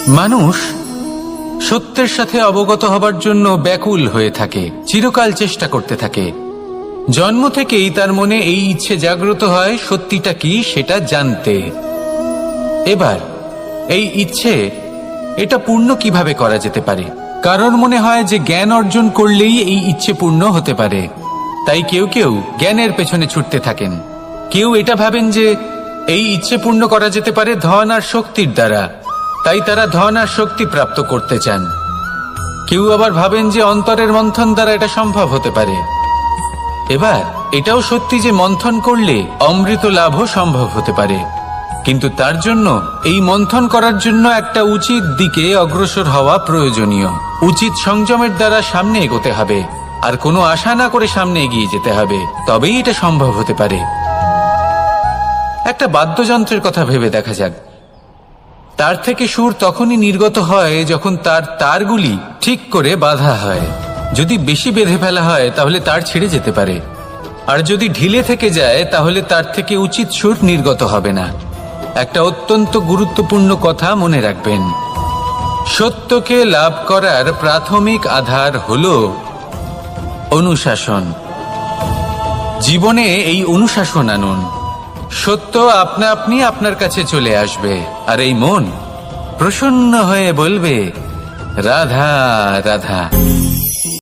মানুষ সত্যের সাথে অবগত হবার জন্য ব্যাকুল হয়ে থাকে, চিরকাল চেষ্টা করতে থাকে। জন্ম থেকেই তার মনে এই ইচ্ছে জাগ্রত হয় সত্যিটা কি সেটা জানতে। এবার এই ইচ্ছে এটা পূর্ণ কিভাবে করা যেতে পারে? কারোর মনে হয় যে জ্ঞান অর্জন করলেই এই ইচ্ছে পূর্ণ হতে পারে, তাই কেউ কেউ জ্ঞানের পেছনে ছুটতে থাকেন। কেউ এটা ভাবেন যে এই ইচ্ছে পূর্ণ করা যেতে পারে ধন আর শক্তির দ্বারা, তাই তারা ধন আর শক্তি প্রাপ্ত করতে চান। কেউ আবার ভাবেন যে অন্তরের মন্থন দ্বারা এটা সম্ভব হতে পারে। এবার এটাও সত্যি যে মন্থন করলে অমৃত লাভও সম্ভব হতে পারে, কিন্তু তার জন্য এই মন্থন করার জন্য একটা উচিত দিকে অগ্রসর হওয়া প্রয়োজনীয়। উচিত সংযমের দ্বারা সামনে এগোতে হবে, আর কোনো আশা না করে সামনে এগিয়ে যেতে হবে, তবেই এটা সম্ভব হতে পারে। একটা বাদ্যযন্ত্রের কথা ভেবে দেখা যাক। তার থেকে সুর তখনই নির্গত হয় যখন তার তারগুলি ঠিক করে বাঁধা হয়। যদি বেশি বেঁধে ফেলা হয় তাহলে তার ছিঁড়ে যেতে পারে, আর যদি ঢিলে থেকে যায় তাহলে তার থেকে উচিত সুর নির্গত হবে না। একটা অত্যন্ত গুরুত্বপূর্ণ কথা মনে রাখবেন, সত্যকে লাভ করার প্রাথমিক আধার হল অনুশাসন। জীবনে এই অনুশাসন আনুন, সত্য আপনা আপনি আপনার কাছে চলে আসবে, আর এই মন প্রসন্ন হয়ে বলবে রাধা রাধা।